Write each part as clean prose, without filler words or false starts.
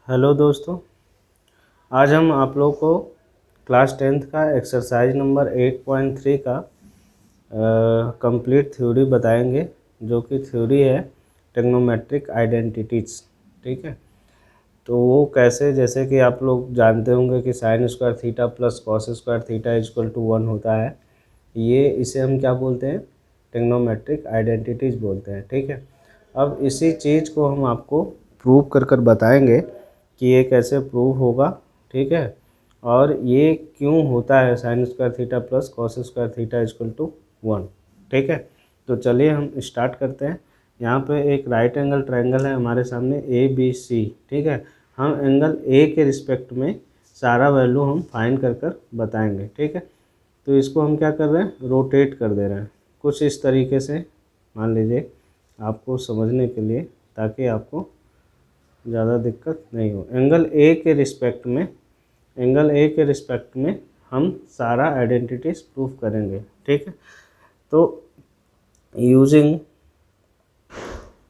Hello दोस्तों, आज हम आप लोगों को क्लास 10th का एक्सरसाइज नंबर 8.3 का कंप्लीट थ्योरी बताएंगे, जो कि थ्योरी है ट्रिग्नोमेट्रिक आइडेंटिटीज। ठीक है, तो वो कैसे, जैसे कि आप लोग जानते होंगे कि sine square theta plus cos square theta equal to 1 होता है। ये इसे हम क्या बोलते हैं? ट्रिग्नोमेट्रिक आइडेंटिटीज बोलते हैं। ठीक है, अब इसी चीज़ को हम आपको प्रूव कर बताएंगे कि ये कैसे प्रूव होगा। ठीक है, और ये क्यों होता है sine square theta plus cos square theta equal to 1। ठीक है, तो चलिए हम स्टार्ट करते हैं। यहाँ पे एक राइट एंगल ट्रायंगल है हमारे सामने ए बी सी। ठीक है, हम एंगल ए के रिस्पेक्ट में सारा वैल्यू हम फाइंड कर बताएंगे। ठीक है, तो इसको हम क्या कर रहे हैं, रोटेट कर दे रहे हैं कुछ इस तरीके से, मान लीजिए, आपको समझने के लिए, ताकि आपको ज़्यादा दिक्कत नहीं हो। एंगल ए के रिस्पेक्ट में हम सारा आइडेंटिटीज प्रूफ करेंगे। ठीक है, तो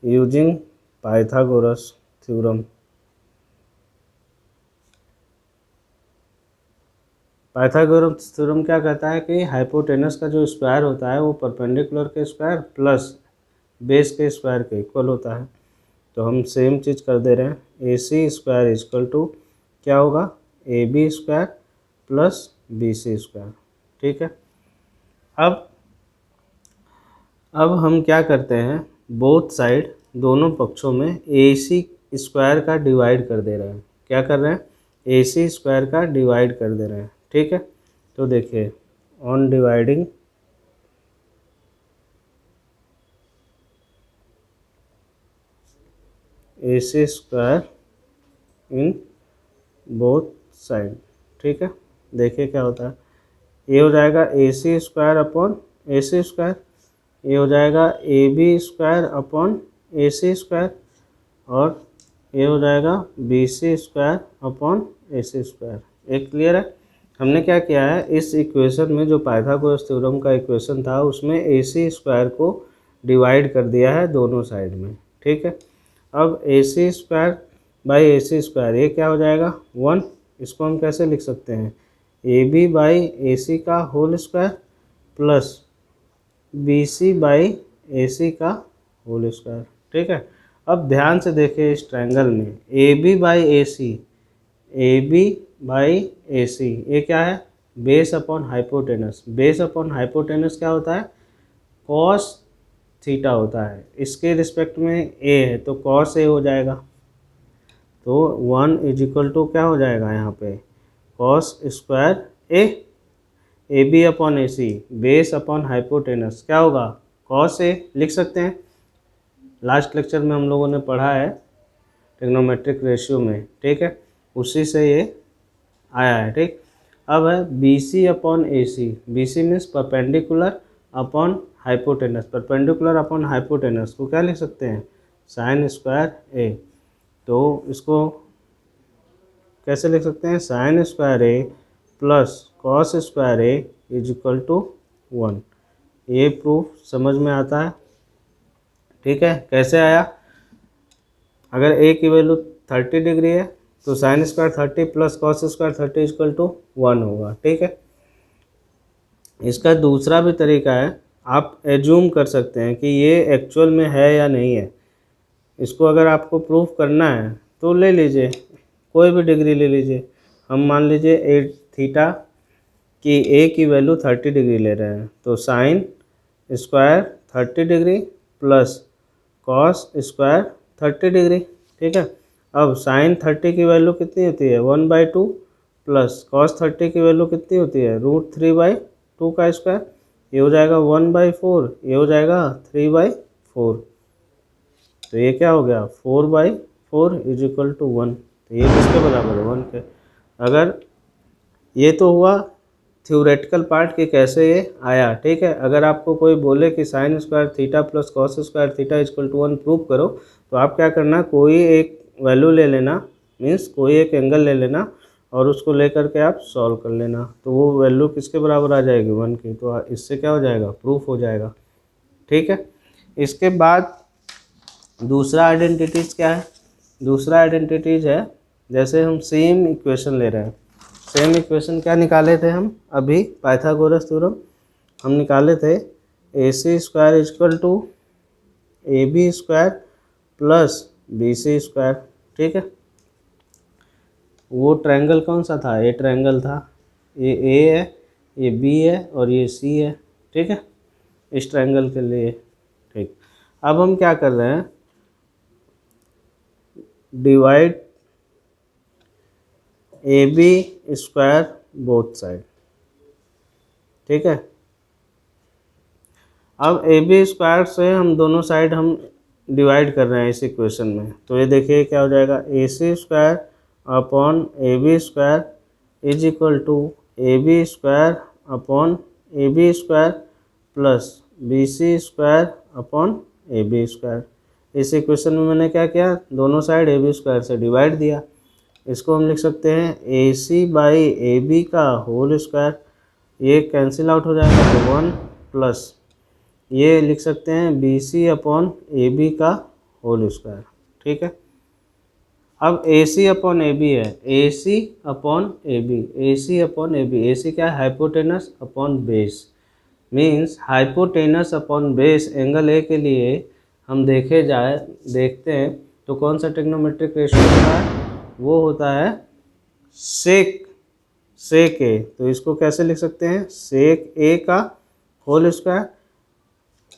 using Pythagoras theorem. Pythagoras theorem क्या कहता है कि हाइपोटेनस का जो स्क्वायर होता है वो परपेंडिकुलर के स्क्वायर प्लस बेस के स्क्वायर के इक्वल होता है। तो हम सेम चीज़ कर दे रहे हैं। A C square equal to क्या होगा, A B square plus B C square. ठीक है, अब हम क्या करते हैं, बोथ साइड, दोनों पक्षों में ए सी स्क्वायर का डिवाइड कर दे रहे हैं। क्या कर रहे हैं, ए सी स्क्वायर का डिवाइड कर दे रहे हैं। ठीक है, तो देखिए, on dividing A C square in both side. ठीक है, देखिए क्या होता है, ये हो जाएगा A C square upon A C square, ये हो जाएगा A B square upon A C square, और ये हो जाएगा B C square upon A C square. एक क्लियर है? हमने क्या किया है, इस इक्वेशन में जो पाइथागोरस थ्योरम का इक्वेशन था उसमें ए सी स्क्वायर को डिवाइड कर दिया है दोनों साइड में। ठीक है, अब A C square by A C square, ये क्या हो जाएगा, 1। इसको हम कैसे लिख सकते हैं, A B by A C का whole square plus B C by A C का होल स्क्वायर। ठीक है, अब ध्यान से देखिए, इस ट्रायंगल में A B by A C, A B by A C, ये क्या है, base upon hypotenuse. Base upon hypotenuse क्या होता है, कॉस थीटा होता है। इसके रिस्पेक्ट में ए है तो कॉस ए हो जाएगा, तो 1 इज इक्वल टू क्या हो जाएगा यहाँ पे, cos square A B upon A C, base upon hypotenuse क्या होगा, कॉस ए लिख सकते हैं। लास्ट लेक्चर में हम लोगों ने पढ़ा है ट्रिग्नोमेट्रिक रेशियो में। ठीक है, उसी से ये आया है। ठीक, अब है B C upon A C. B C means perpendicular upon hypotenuse. Perpendicular upon hypotenuse को क्या लिख सकते हैं, साइन स्क्वायर ए। तो इसको कैसे लिख सकते हैं, sine square A plus cos square A is equal to 1। ये प्रूफ समझ में आता है? ठीक है, कैसे आया, अगर ए की वैल्यू 30 डिग्री है तो sine square 30 plus cos square 30 equal to 1 होगा। ठीक है, इसका दूसरा भी तरीका है, आप एज्यूम कर सकते हैं कि ये एक्चुअल में है या नहीं है। इसको अगर आपको प्रूफ करना है तो ले लीजिए, कोई भी डिग्री ले लीजिए। हम मान लीजिए ए थीटा की ए की वैल्यू 30 डिग्री ले रहे हैं, तो sine square 30 degree plus cos square 30 degree. ठीक है, अब साइन 30 की वैल्यू कितनी होती है, 1/2 प्लस कॉस 30 की वैल्यू कितनी होती है, √3/2 का स्क्वायर। ये हो जाएगा 1/4, ये हो जाएगा 3/4। तो ये क्या हो गया, 4/4 इज इक्वल टू 1। तो ये किसके बराबर है, 1 के। अगर ये तो हुआ थ्योरेटिकल पार्ट कि कैसे ये आया। ठीक है, अगर आपको कोई बोले कि sine square theta plus cos square theta equal to 1 prove करो, तो आप क्या करना, कोई एक वैल्यू ले लेना, मीन्स कोई एक एंगल ले लेना और उसको लेकर के आप सॉल्व कर लेना, तो वो वैल्यू किसके बराबर आ जाएगी, 1 की। तो इससे क्या हो जाएगा, प्रूफ हो जाएगा। ठीक है, इसके बाद दूसरा आइडेंटिटीज क्या है, दूसरा आइडेंटिटीज है जैसे हम सेम इक्वेशन ले रहे हैं, सेम इक्वेशन क्या निकाले थे हम अभी पाइथागोरस थ्योरम हम निकाले थे, A C square is equal to A B square plus B C square. ठीक है, वो ट्रायंगल कौन सा था, ये ट्रायंगल था, ये ए है, ये बी है और ये सी है। ठीक है, इस ट्रायंगल के लिए। ठीक, अब हम क्या कर रहे हैं, divide A B square both side. ठीक है, अब ए बी स्क्वायर से हम दोनों साइड हम डिवाइड कर रहे हैं इस इक्वेशन में, तो ये देखिए क्या हो जाएगा, A C square upon A B square is equal to A B square upon A B square plus B C square upon A B square. इस इक्वेशन में मैंने क्या किया, दोनों साइड ए बी स्क्वायर से डिवाइड दिया। इसको हम लिख सकते हैं A C by A B का होल स्क्वायर, ये कैंसिल आउट हो जाएगा तो 1 प्लस ये लिख सकते हैं B C upon A B का होल स्क्वायर। ठीक है, अब A C upon A B है, A C upon A B, A C upon A B, A C क्या है, hypotenuse upon base, means hypotenuse upon base angle A के लिए हम देखते हैं तो कौन सा ट्रिग्नोमेट्रिक रेशियो होता है, वो होता है सेक ए। तो इसको कैसे लिख सकते हैं, सेक ए का whole square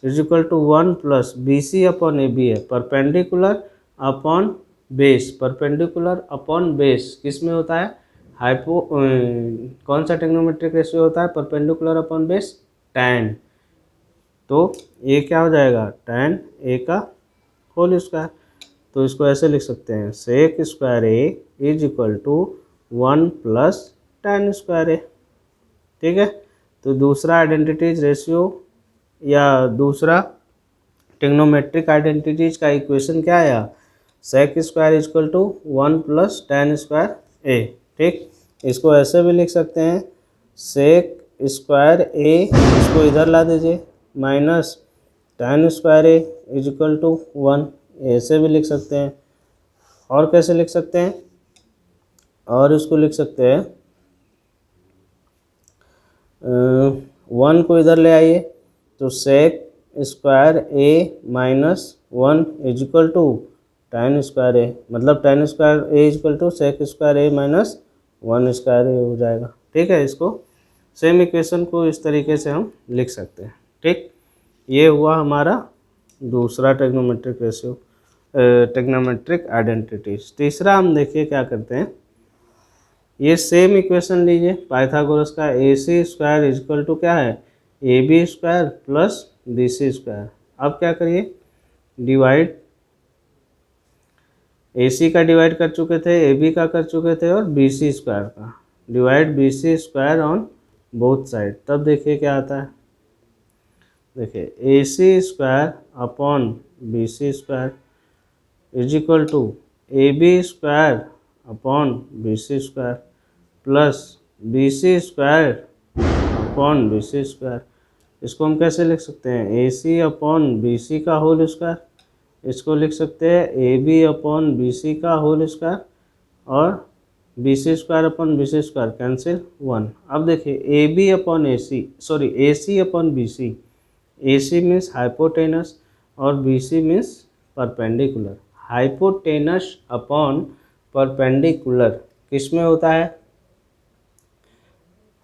is equal to 1 plus B C upon A B है, perpendicular upon base, perpendicular upon base किस में होता है, कौन सा ट्रिग्नोमेट्रिक रेशियो होता है, परपेंडिकुलर अपॉन बेस, tan। तो ये क्या हो जाएगा, tan ए का होल स्क्वायर। तो इसको ऐसे लिख सकते हैं, sec square A is equal to 1 plus tan square A. ठीक है, तो दूसरा आइडेंटिटीज रेशियो या दूसरा ट्रिग्नोमेट्रिक आइडेंटिटीज का इक्वेशन क्या आया, sec square is equal to 1 plus tan square A. ठीक, इसको ऐसे भी लिख सकते हैं, सेक स्क्वायर ए, इसको इधर ला दीजिए, minus tan square A is equal to 1, ऐसे भी लिख सकते हैं। और कैसे लिख सकते हैं, और इसको लिख सकते हैं 1 को इधर ले आइए, तो sec square A minus 1 is equal to tan square A, मतलब tan square A is equal to sec square A minus 1 square A हो जाएगा। ठीक है, इसको सेम इक्वेशन को इस तरीके से हम लिख सकते हैं। ठीक, ये हुआ हमारा दूसरा ट्रिग्नोमेट्रिक रेशियो, ट्रिग्नोमेट्रिक आइडेंटिटीज। तीसरा हम देखिए क्या करते हैं, ये सेम इक्वेशन लीजिए पाइथागोरस का, A C square is equal to क्या है, A B square plus B C square. अब क्या करिए, डिवाइड, ए सी का डिवाइड कर चुके थे, ए बी का कर चुके थे, और बी सी स्क्वायर का divide B C square on both side. तब देखिए क्या आता है, देखिए A C square upon B C square is equal to A B square upon B C square plus B C square upon B C square. इसको हम कैसे लिख सकते हैं, A C upon B C का होल स्क्वायर, इसको लिख सकते हैं A B upon B C का होल स्क्वायर, और B C square upon B C square cancel 1। अब देखिए A B upon A C, sorry A C upon B C, A C means hypotenuse और B C means perpendicular. Hypotenuse upon perpendicular किस में होता है,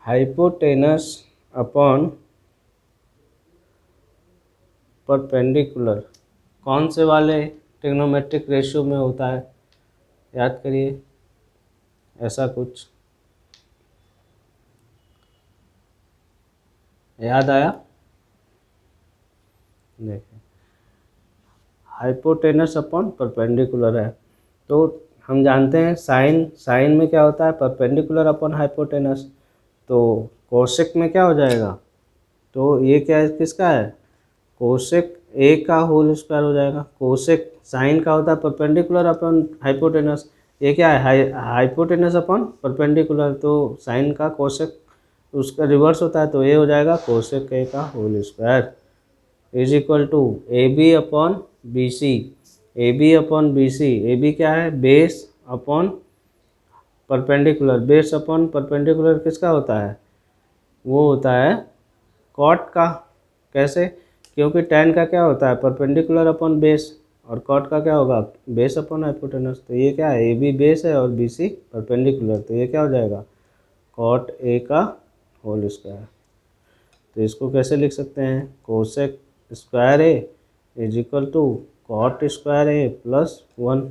hypotenuse upon perpendicular कौन से वाले ट्रिग्नोमेट्रिक रेशियो में होता है, याद करिए, ऐसा कुछ याद आया, देखिए हाइपोटेनस अपॉन परपेंडिकुलर है, तो हम जानते हैं साइन में क्या होता है, परपेंडिकुलर अपॉन हाइपोटेनस, तो कोसेक में क्या हो जाएगा, तो ये क्या है, किसका है, कोसेक ए का होल स्क्वायर हो जाएगा। कोसेक साइन का होता है परपेंडिकुलर अपॉन हाइपोटेनस, ये क्या है, हाइपोटेनस अपॉन परपेंडिकुलर, तो साइन का कोसेक उसका रिवर्स होता है, तो ये हो जाएगा कोसेक ए का whole square is equal to A B upon B C, A B upon B C, A B क्या है, base upon perpendicular, base upon perpendicular किसका होता है, वो होता है कॉट का। कैसे, क्योंकि tan का क्या होता है, परपेंडिकुलर अपॉन बेस, और कॉट का क्या होगा, बेस अपॉन हाइपोटेनस। तो ये क्या है, ए बी बेस है और बी सी परपेंडिकुलर, तो ये क्या हो जाएगा, कॉट ए का होल स्क्वायर। तो इसको कैसे लिख सकते हैं, cosec square A is equal to cot square A plus 1।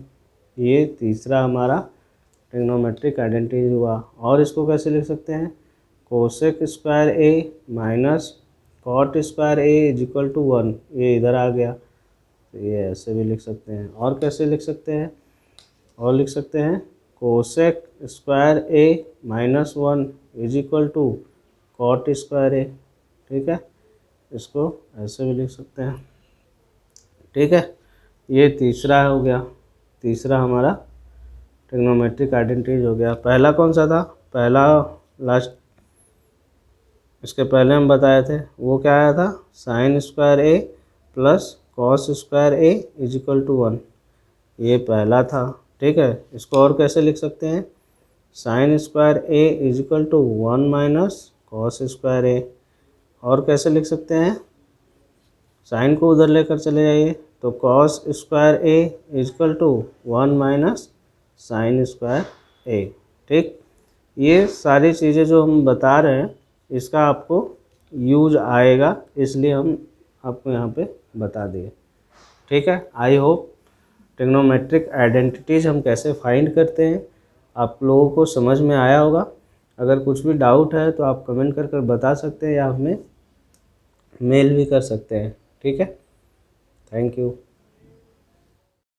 ये तीसरा हमारा ट्रिग्नोमेट्रिक आइडेंटिटी हुआ। और इसको कैसे लिख सकते हैं, cosec square A minus cot square A is equal to 1, ये इधर आ गया, तो ये ऐसे भी लिख सकते हैं। और कैसे लिख सकते हैं, और लिख सकते हैं cosec square A minus 1 is equal to cot square A. ठीक है, इसको ऐसे भी लिख सकते हैं। ठीक है, ये तीसरा हो गया, तीसरा हमारा ट्रिग्नोमेट्रिक आइडेंटिटीज हो गया। पहला कौन सा था, पहला लास्ट इसके पहले हम बताए थे, वो क्या आया था, sine square A plus cos square A is equal to 1, ये पहला था। ठीक है, इसको और कैसे लिख सकते हैं, sine square A is equal to 1 minus cos square A. और कैसे लिख सकते हैं, साइन को उधर लेकर चले जाइए, तो cos square A is equal to 1 minus sine square A. ठीक, ये सारी चीज़ें जो हम बता रहे हैं इसका आपको यूज आएगा, इसलिए हम आपको यहाँ पे बता दिए। ठीक है, आई होप ट्रिग्नोमेट्रिक आइडेंटिटीज़ हम कैसे फाइंड करते हैं आप लोगों को समझ में आया होगा। अगर कुछ भी डाउट है तो आप कमेंट कर बता सकते हैं या हमें मेल भी कर सकते हैं। ठीक है, थैंक यू।